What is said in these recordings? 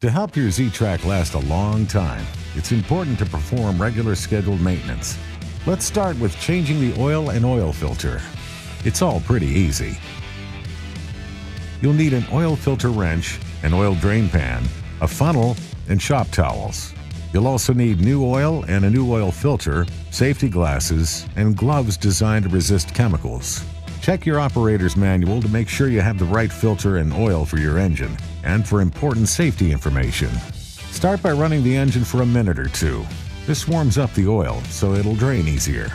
To help your Z-Trak last a long time, it's important to perform regular scheduled maintenance. Let's start with changing the oil and oil filter. It's all pretty easy. You'll need an oil filter wrench, an oil drain pan, a funnel, and shop towels. You'll also need new oil and a new oil filter, safety glasses, and gloves designed to resist chemicals. Check your operator's manual to make sure you have the right filter and oil for your engine and for important safety information. Start by running the engine for a minute or two. This warms up the oil so it'll drain easier.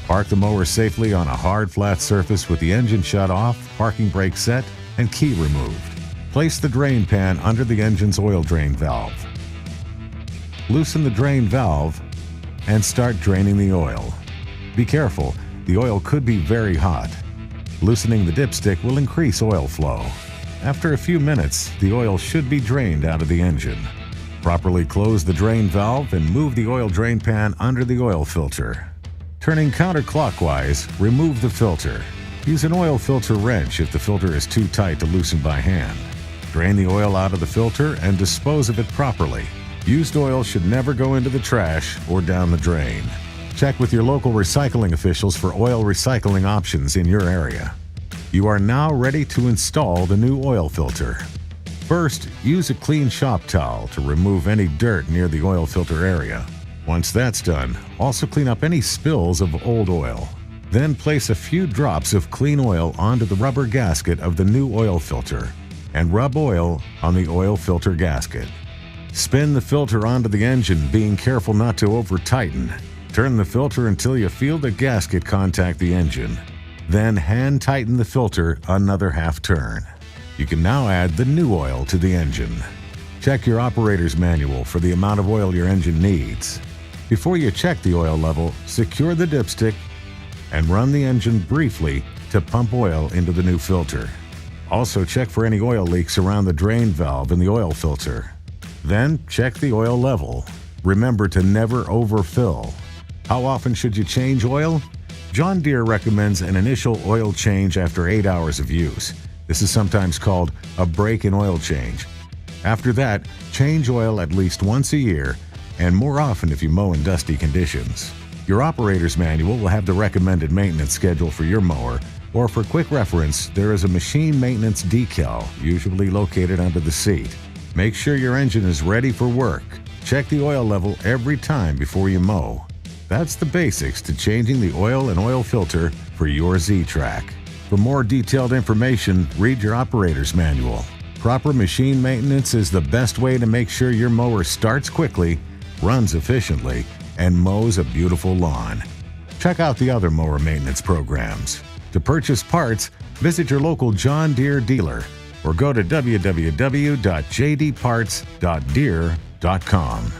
Park the mower safely on a hard, flat surface with the engine shut off, parking brake set, and key removed. Place the drain pan under the engine's oil drain valve. Loosen the drain valve and start draining the oil. Be careful, the oil could be very hot. Loosening the dipstick will increase oil flow. After a few minutes, the oil should be drained out of the engine. Properly close the drain valve and move the oil drain pan under the oil filter. Turning counterclockwise, remove the filter. Use an oil filter wrench if the filter is too tight to loosen by hand. Drain the oil out of the filter and dispose of it properly. Used oil should never go into the trash or down the drain. Check with your local recycling officials for oil recycling options in your area. You are now ready to install the new oil filter. First, use a clean shop towel to remove any dirt near the oil filter area. Once that's done, also clean up any spills of old oil. Then place a few drops of clean oil onto the rubber gasket of the new oil filter and rub oil on the oil filter gasket. Spin the filter onto the engine, being careful not to over-tighten. Turn the filter until you feel the gasket contact the engine. Then hand tighten the filter another half turn. You can now add the new oil to the engine. Check your operator's manual for the amount of oil your engine needs. Before you check the oil level, secure the dipstick and run the engine briefly to pump oil into the new filter. Also check for any oil leaks around the drain valve in the oil filter. Then check the oil level. Remember to never overfill. How often should you change oil? John Deere recommends an initial oil change after 8 hours of use. This is sometimes called a break in oil change. After that, change oil at least once a year and more often if you mow in dusty conditions. Your operator's manual will have the recommended maintenance schedule for your mower, or for quick reference, there is a machine maintenance decal usually located under the seat. Make sure your engine is ready for work. Check the oil level every time before you mow. That's the basics to changing the oil and oil filter for your Z-Trak. For more detailed information, read your operator's manual. Proper machine maintenance is the best way to make sure your mower starts quickly, runs efficiently, and mows a beautiful lawn. Check out the other mower maintenance programs. To purchase parts, visit your local John Deere dealer or go to www.jdparts.deere.com.